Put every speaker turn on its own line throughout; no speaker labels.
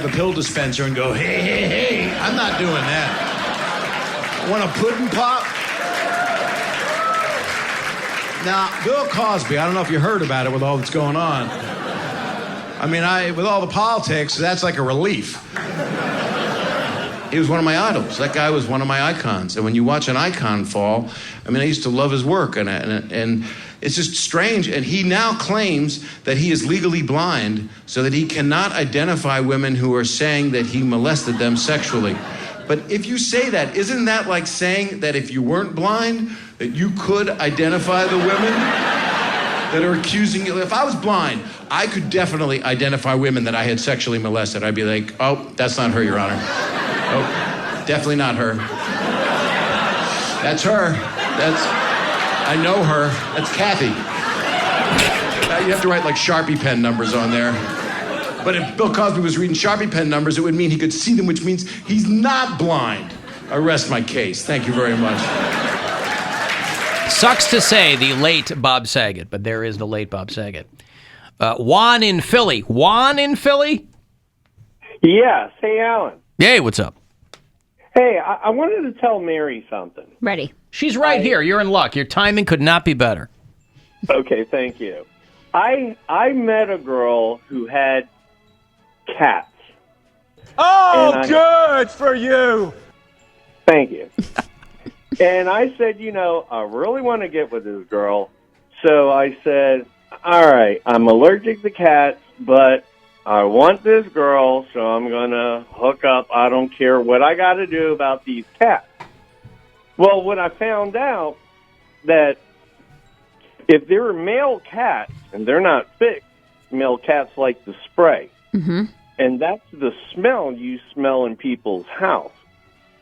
have a pill dispenser and go, hey, hey, hey. I'm not doing that. Want a pudding pop? Now, Bill Cosby, I don't know if you heard about it with all that's going on. I mean, with all the politics, that's like a relief. He was one of my idols. That guy was one of my icons. And when you watch an icon fall, I mean, I used to love his work. And it's just strange. And he now claims that he is legally blind so that he cannot identify women who are saying that he molested them sexually. But if you say that, isn't that like saying that if you weren't blind, that you could identify the women that are accusing you? If I was blind, I could definitely identify women that I had sexually molested. I'd be like, oh, that's not her, Your Honor. Oh, definitely not her. That's her. I know her. That's Kathy. You have to write like Sharpie pen numbers on there. But if Bill Cosby was reading Sharpie pen numbers, it would mean he could see them, which means he's not blind. I rest my case. Thank you very much.
Sucks to say the late Bob Saget, but there is the late Bob Saget. Juan in Philly. Juan in Philly?
Yes. Hey, Alan.
Hey, what's up?
Hey, I wanted to tell Mary something.
Ready.
She's right here. You're in luck. Your timing could not be better.
Okay, thank you. I met a girl who had cats.
Oh, good for you.
Thank you. And I said, I really want to get with this girl. So I said, all right, I'm allergic to cats, but I want this girl, so I'm going to hook up. I don't care what I got to do about these cats. Well, when I found out that if they're male cats and they're not fixed, male cats like to spray.
Mm-hmm.
And that's the smell you smell in people's house,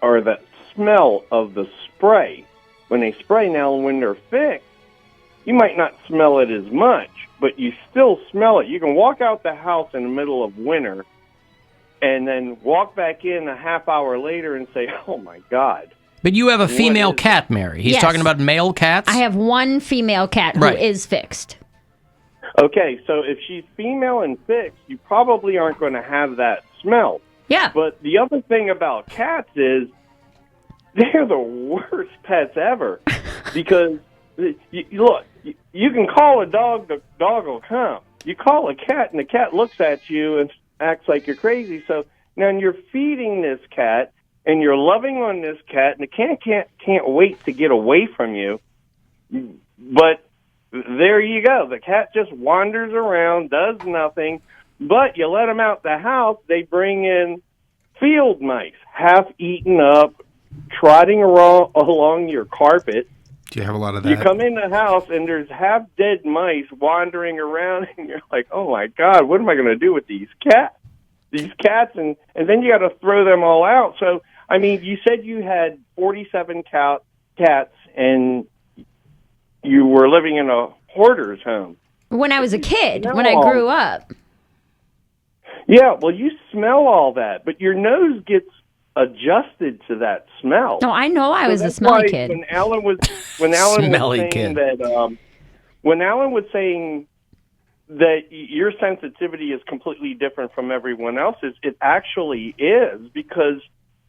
or that smell of the spray. When they spray now, when they're fixed, you might not smell it as much, but you still smell it. You can walk out the house in the middle of winter and then walk back in a half hour later and say, oh, my God.
But you have a female cat, Mary. He's talking about male cats?
I have one female cat who is fixed.
Okay, so if she's female and fixed, you probably aren't going to have that smell.
Yeah.
But the other thing about cats is they're the worst pets ever. Because, look, you can call a dog, the dog will come. You call a cat, and the cat looks at you and acts like you're crazy. So now you're feeding this cat, and you're loving on this cat, and the cat can't wait to get away from you. But there you go. The cat just wanders around, does nothing, but you let them out the house, they bring in field mice, half eaten up, trotting along your carpet.
Do you have a lot of that?
You come in the house, and there's half dead mice wandering around, and you're like, oh, my God, what am I going to do with these cats? And then you got to throw them all out. So, I mean, you said you had 47 cats, and you were living in a hoarder's home.
When I was a kid, when I grew up.
Yeah, well, you smell all that, but your nose gets adjusted to that smell.
No, I know I was a smelly kid.
When Alan was saying that your sensitivity is completely different from everyone else's, it actually is, because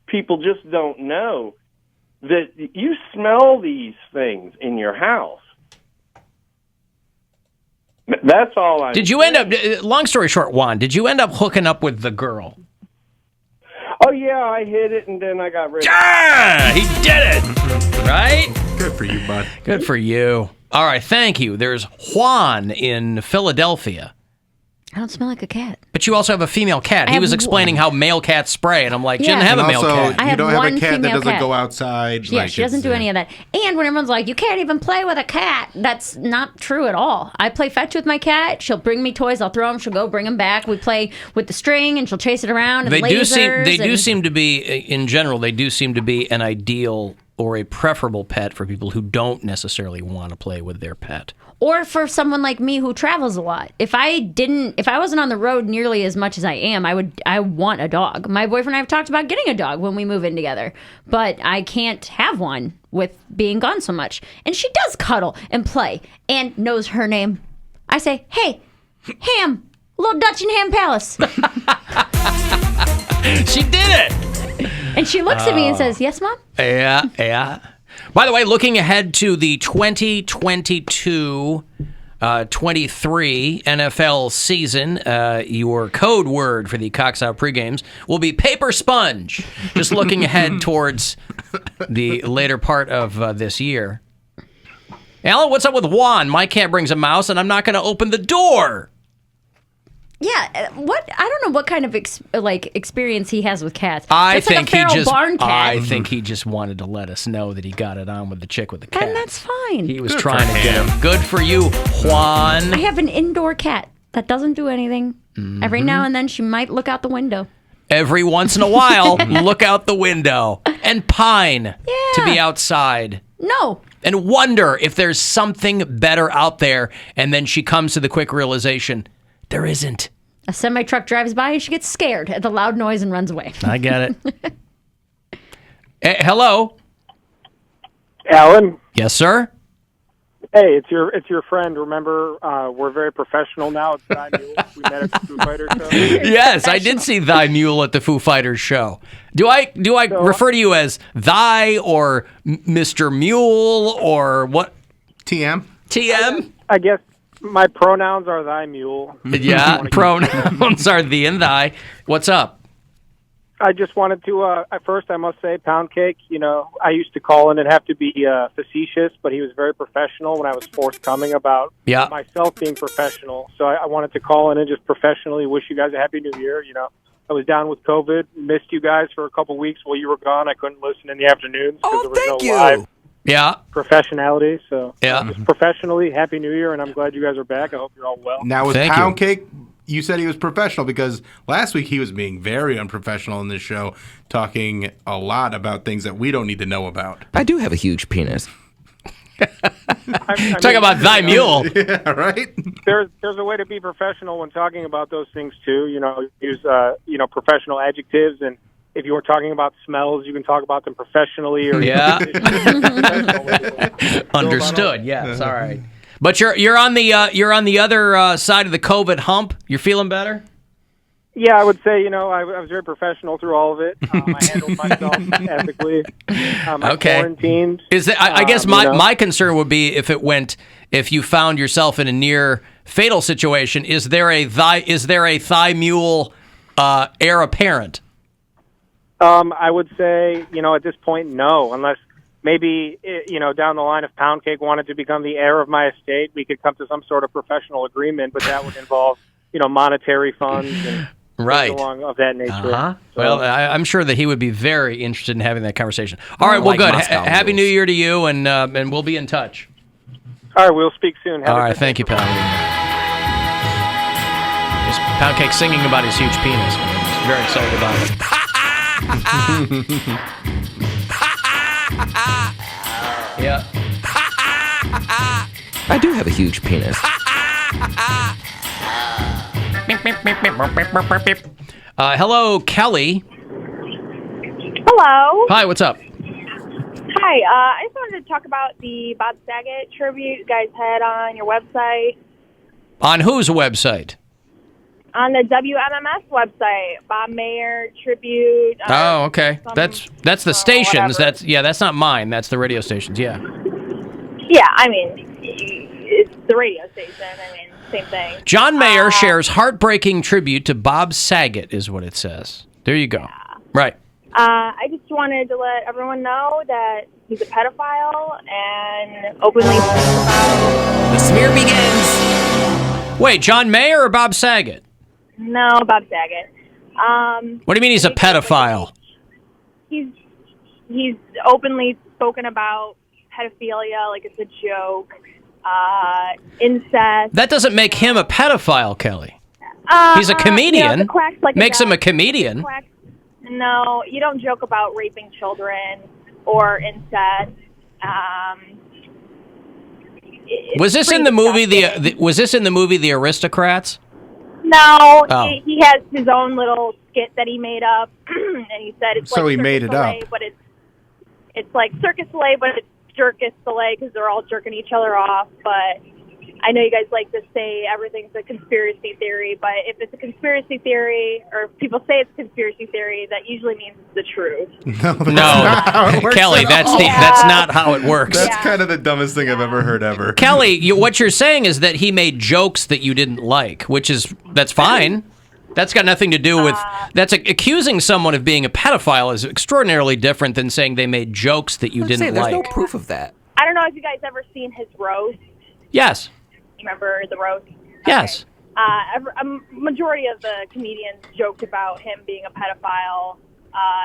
people just don't know that you smell these things in your house. That's all I.
Did you end up? Long story short, Juan, did you end up hooking up with the girl?
Oh yeah, I hit it and then I got rid of it.
Ah, he did it. Right?
Good for you, bud.
Good for you. All right, thank you. There's Juan in Philadelphia.
I don't smell like a cat.
But you also have a female cat. He was explaining how male cats spray, and I'm like, she doesn't have a male cat.
You don't have a cat that doesn't go outside.
Yeah, she doesn't do any of that. And when everyone's like, you can't even play with a cat, that's not true at all. I play fetch with my cat. She'll bring me toys. I'll throw them. She'll go bring them back. We play with the string, and she'll chase it around. And
They do seem to be, in general, they do seem to be an ideal or a preferable pet for people who don't necessarily want to play with their pet.
Or for someone like me who travels a lot. If I wasn't on the road nearly as much as I am, I want a dog. My boyfriend and I have talked about getting a dog when we move in together, but I can't have one with being gone so much. And she does cuddle and play and knows her name. I say, hey, Ham, Little Dutch and Ham Palace. And she looks at me and says, "Yes, Mom?"
Yeah. By the way, looking ahead to the 2022 23 NFL season, your code word for the Cox Out pregames will be paper sponge. Just looking ahead towards the later part of this year. Alan, what's up with Juan? My cat brings a mouse, and I'm not going to open the door.
Yeah, what? I don't know what kind of experience he has with cats.
I
That's like a feral barn cat.
I think he just wanted to let us know that he got it on with the chick with the cat.
And that's fine.
He was trying to get him. Good for you, Juan.
I have an indoor cat that doesn't do anything.
Mm-hmm.
Every now and then she might look out the window.
Every once in a while, look out the window and pine to be outside.
No.
And wonder if there's something better out there. And then she comes to the quick realization, there isn't.
A semi-truck drives by and she gets scared at the loud noise and runs away.
I get it. Hello.
Alan?
Yes, sir?
Hey, it's your friend. Remember, we're very professional now. It's Thy Mule. We met at the Foo Fighters show.
Yes, I did see Thy Mule at the Foo Fighters show. Do I refer to you as Thy or Mr. Mule or what?
TM?
TM?
I guess my pronouns are Thy Mule.
Yeah, pronouns are thee and thy. What's up?
I just wanted to, at first I must say, Poundcake, I used to call in and have to be facetious, but he was very professional when I was forthcoming about myself being professional. So I wanted to call in and just professionally wish you guys a Happy New Year. I was down with COVID, missed you guys for a couple weeks while you were gone. I couldn't listen in the afternoons because there was no live professionality. So just professionally, Happy New Year, and I'm glad you guys are back. I hope you're all well.
Now with Poundcake, you said he was professional because last week he was being very unprofessional in this show, talking a lot about things that we don't need to know about.
I do have a huge penis.
Talk about Thy Mule.
Yeah, right?
There's a way to be professional when talking about those things too. Use professional adjectives, and if you were talking about smells, you can talk about them professionally. Or
Understood. Yes. All right. But you're on the other side of the COVID hump. You're feeling better?
Yeah, I would say, I was very professional through all of it. I handled myself ethically. I quarantined.
Is that, I guess my concern would be if you found yourself in a near fatal situation, is there a Thigh Mule heir apparent?
I would say, at this point, no, unless maybe, down the line, if Poundcake wanted to become the heir of my estate, we could come to some sort of professional agreement, but that would involve, monetary funds and things along of that nature.
Uh-huh. So, well, I'm sure that he would be very interested in having that conversation. All right, well, good. Happy New Year to you, and we'll be in touch.
All right, we'll speak soon.
All right, thank you, Pound. Poundcake singing about his huge penis. He's very excited about it. Yeah.
I do have a huge penis.
Hello, Kelly.
Hello.
Hi, what's up?
Hi. I just wanted to talk about the Bob Saget tribute you guys had on your website.
On whose website?
On the WMMS website, Bob Mayer tribute.
Oh, okay. That's the stations. That's not mine. That's the radio stations. Yeah.
Yeah, I mean, it's the radio station. I mean, same thing.
John Mayer shares heartbreaking tribute to Bob Saget, is what it says. There you go. Yeah. Right.
I just wanted to let everyone know that he's a pedophile and openly speaks about.
The smear begins.
Wait, John Mayer or Bob Saget?
No, Bob Saget.
What do you mean he's a pedophile?
He's openly spoken about pedophilia, like it's a joke, incest.
That doesn't make him a pedophile, Kelly. He's a comedian. Makes him a comedian.
No, you don't joke about raping children or incest.
Was this in the movie? Was this in the movie The Aristocrats?
No, he has his own little skit that he made up, and he said it's
so
like
he made it up.
But it's like Circus Soleil, but it's Jerkus Soleil because they're all jerking each other off. But I know you guys like to say everything's a conspiracy theory, but if it's a conspiracy theory, or if people say it's a conspiracy theory, that usually means it's the truth.
No, Kelly, that's not how it works.
That's kind of the dumbest thing I've ever heard ever.
Kelly, what you're saying is that he made jokes that you didn't like, that's fine. That's got nothing to do with accusing someone of being a pedophile is extraordinarily different than saying they made jokes that you didn't
There's
like.
no proof of that.
I don't know if you guys ever seen his roast.
Yes.
Remember the roast?
Yes.
Okay. A majority of the comedians joked about him being a pedophile,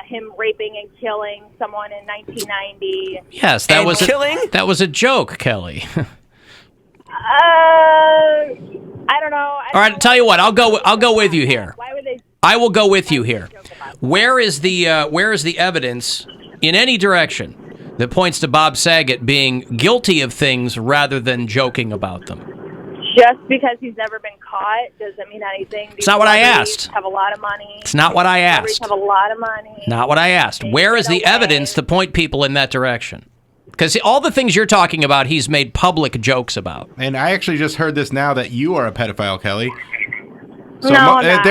him raping and killing someone in 1990.
Yes, that was a joke, Kelly.
I don't know.
All right, tell you what, I'll go with you here.
Why would they?
I will go with you here. Where is the evidence in any direction that points to Bob Saget being guilty of things rather than joking about them?
Just because he's never been caught doesn't mean anything.
It's not what I asked.
Have a lot of money.
It's not what I asked.
Have a lot of money.
Not what I asked. Where is the evidence to point people in that direction? Because all the things you're talking about, he's made public jokes about.
And I actually just heard this now that you are a pedophile, Kelly. So
no, I'm not.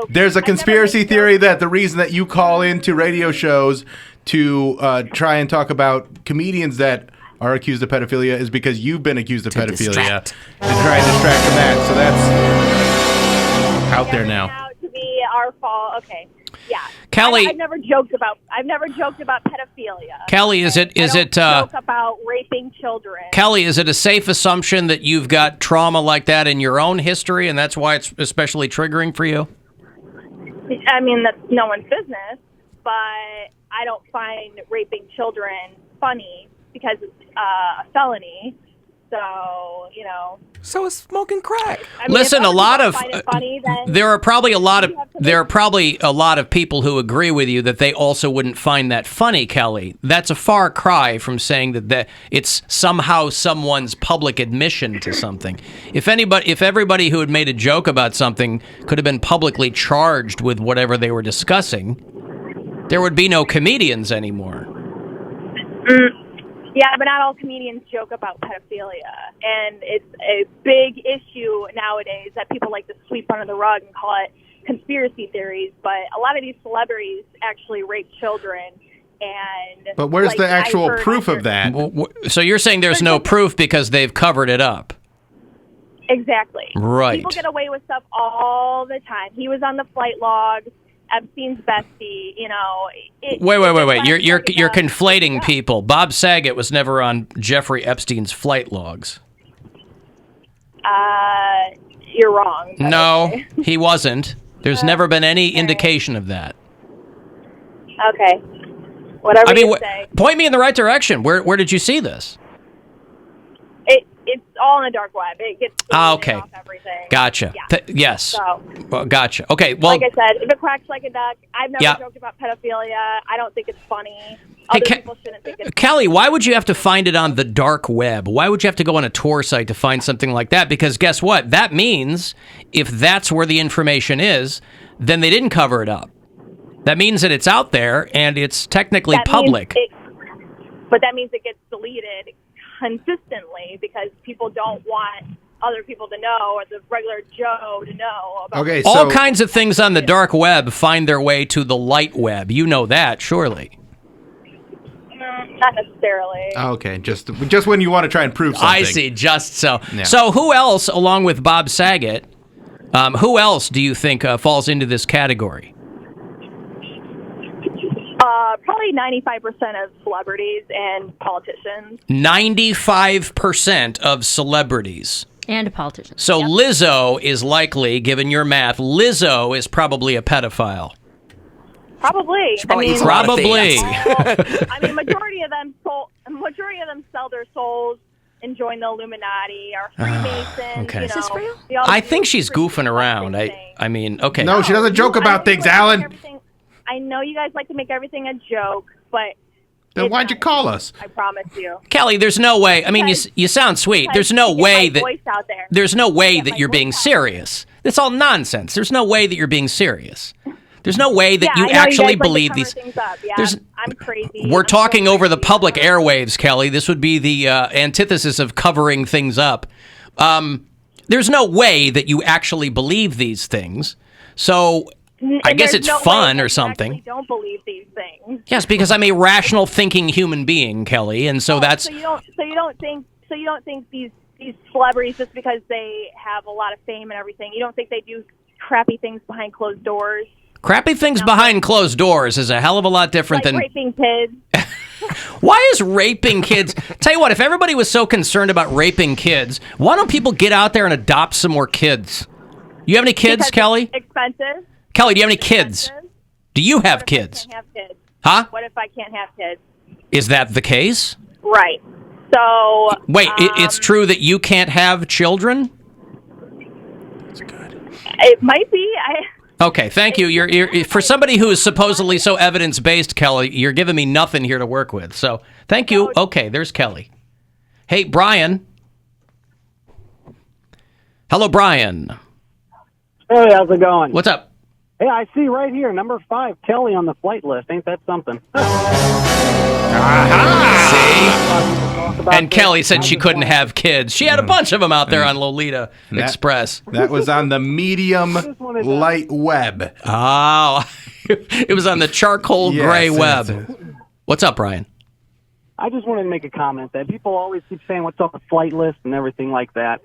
There's a conspiracy theory that the reason that you call into radio shows to try and talk about comedians that are accused of pedophilia is because you've been accused of pedophilia to try and distract from that. So that's out there now.
Out to be our fault. Okay. Yeah.
Kelly,
I've never joked about pedophilia.
Kelly, is it
joke about raping children?
Kelly, is it a safe assumption that you've got trauma like that in your own history, and that's why it's especially triggering for you?
I mean, that's no one's business, but I don't find raping children funny because it's a felony. So,
So is smoking crack.
I mean,
listen, there are probably a lot of people who agree with you that they also wouldn't find that funny, Kelly. That's a far cry from saying that it's somehow someone's public admission to something. If everybody who had made a joke about something could have been publicly charged with whatever they were discussing, there would be no comedians anymore.
Yeah, but not all comedians joke about pedophilia, and it's a big issue nowadays that people like to sweep under the rug and call it conspiracy theories, but a lot of these celebrities actually rape children.
But where's the actual proof of that?
So you're saying there's no proof because they've covered it up?
Exactly.
Right.
People get away with stuff all the time. He was on the flight logs. Epstein's bestie,
Wait. You're conflating people. Bob Saget was never on Jeffrey Epstein's flight logs.
You're wrong.
No, he wasn't. There's never been any indication of that.
Okay. Whatever you say.
Point me in the right direction. Where did you see this?
It's all in the dark web. It gets
okay.
off everything.
Gotcha.
Yeah.
Yes.
So,
gotcha. Okay. Well,
like I said, if it quacks like a duck, I've never joked about pedophilia. I don't think it's funny. Other people shouldn't think it's
Kelly, why would you have to find it on the dark web? Why would you have to go on a Tor site to find something like that? Because guess what? That means if that's where the information is, then they didn't cover it up. That means that it's out there and it's technically public.
But that means it gets deleted consistently because people don't want other people to know or the regular Joe to know about
all kinds of things on the dark web find their way to the light web. You know that, surely.
Not necessarily.
Okay, just when you want to try and prove something.
I see, just so.
Yeah.
So who else, along with Bob Saget, who else do you think falls into this category?
Probably 95% of celebrities and politicians.
95% of celebrities.
And politicians.
So Lizzo is likely, given your math, Lizzo is probably a pedophile.
Probably.
Probably.
Majority of them sell their souls and join the Illuminati, are Freemasons.
Okay.
Is this real?
I think she's goofing around. I mean, okay.
No, she doesn't joke about things, Alan.
I know you guys like to make everything a joke, but...
Then why'd you call us?
I promise you.
Kelly, there's no way. I mean, you sound sweet. There's no way that... There's no way that you're being serious. It's all nonsense. There's no way that you're being serious. There's no way that you actually believe these...
I'm crazy.
We're talking over the public airwaves, Kelly. This would be the antithesis of covering things up. there's no way that you actually believe these things. So I guess it's
no
fun
way
or
that
something.
You don't believe these things.
Yes, because I'm a rational thinking human being, Kelly, and so that's.
So you don't think these celebrities, just because they have a lot of fame and everything, you don't think they do crappy things behind closed doors?
Crappy things behind closed doors is a hell of a lot different
Like
than
raping kids.
Why is raping kids? Tell you what, if everybody was so concerned about raping kids, why don't people get out there and adopt some more kids? You have any kids,
Because
Kelly?
it's expensive.
Kelly, do you have any kids? Do you have
What if I
kids?
can't have kids?
Huh?
What if I can't have kids?
Is that the case?
Right. So
Wait, it's true that you can't have children?
it might be.
Okay, thank you. You're for somebody who is supposedly so evidence-based, Kelly, you're giving me nothing here to work with. So, thank you. Okay, there's Kelly. Hey, Brian. Hello, Brian.
Hey, how's it going?
What's up?
Hey, I see right here, number 5, Kelly on the flight list. Ain't that something?
And Kelly said she couldn't have kids. She had a bunch of them out there on Lolita Express.
That was on the medium light web.
Oh, it was on the charcoal gray web. What's up, Brian?
I just wanted to make a comment that people always keep saying what's on the flight list and everything like that.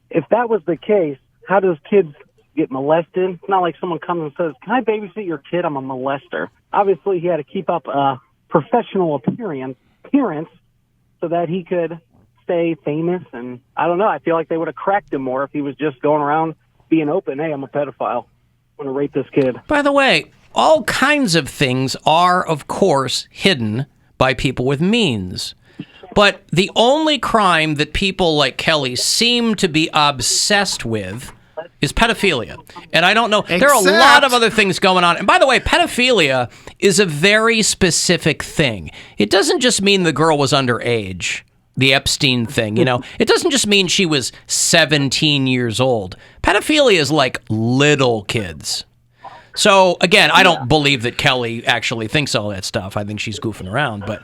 If that was the case, how does kids get molested? It's not like someone comes and says, "Can I babysit your kid? I'm a molester." Obviously, he had to keep up a professional appearance so that he could stay famous. And I don't know. I feel like they would have cracked him more if he was just going around being open. Hey, I'm a pedophile. I'm going to rape this kid.
By the way, all kinds of things are, of course, hidden by people with means. But the only crime that people like Kelly seem to be obsessed with is pedophilia. And I don't know. There are a lot of other things going on. And by the way, pedophilia is a very specific thing. It doesn't just mean the girl was underage, the Epstein thing, you know. It doesn't just mean she was 17 years old. Pedophilia is like little kids. So, again, I don't believe that Kelly actually thinks all that stuff. I think she's goofing around, but...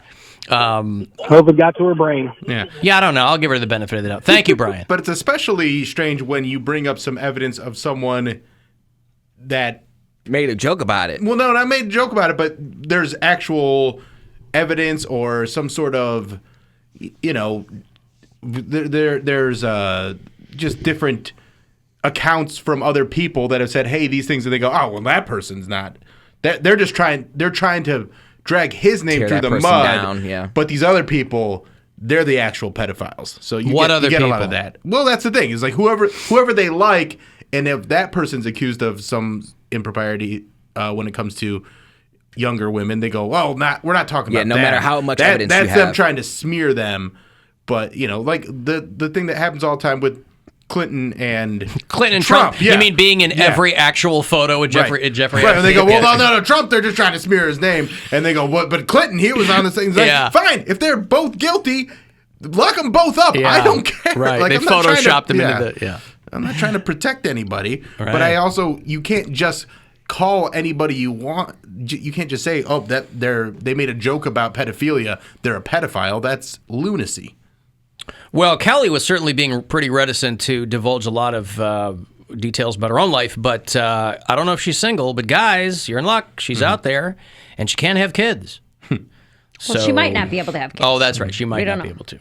Hope it got to her brain.
Yeah, I don't know. I'll give her the benefit of the doubt. Thank you, Brian.
But it's especially strange when you bring up some evidence of someone that
made a joke about it.
Well, no, not made a joke about it, but there's actual evidence or some sort of, you know, there's just different accounts from other people that have said, "Hey, these things," and they go, "Oh, well, that person's not." They're just trying to drag his name through the mud.
Down, yeah.
But these other people, they're the actual pedophiles. So you get a lot of that. Well, that's the thing. It's like whoever they like, and if that person's accused of some impropriety when it comes to younger women, they go, "Oh, we're not talking about that."
Yeah, no matter how much evidence
that's
you have.
them trying to smear them. But you know, like the thing that happens all the time with Clinton and
Trump.
Yeah.
You mean being in every actual photo with Jeffrey?
Right.
Jeffrey.
Right. And they go, "Well, no, Trump. They're just trying to smear his name." And they go, "What? But Clinton, he was on the thing." Like, fine, if they're both guilty, lock them both up.
Yeah.
I don't care.
Right.
Like,
They
I'm not
photoshopped
trying to,
them into the. Yeah.
I'm not trying to protect anybody,
Right.
but I also you can't just call anybody you want. You can't just say, "Oh, that they made a joke about pedophilia. They're a pedophile." That's lunacy.
Well, Kelly was certainly being pretty reticent to divulge a lot of details about her own life, but I don't know if she's single. But guys, you're in luck. She's out there, and she can't have kids.
Well, she might not be able to have kids.
Oh, that's right. She might not
know.
be able to.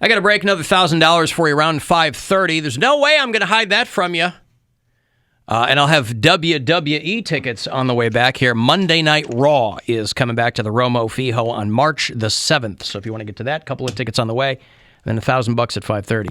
I got to break another $1,000 for you around 5:30. There's no way I'm going to hide that from you. And I'll have WWE tickets on the way back here. Monday Night Raw is coming back to the Romo Fijo on March the 7th. So if you want to get to that, a couple of tickets on the way, and then $1,000 at 5:30.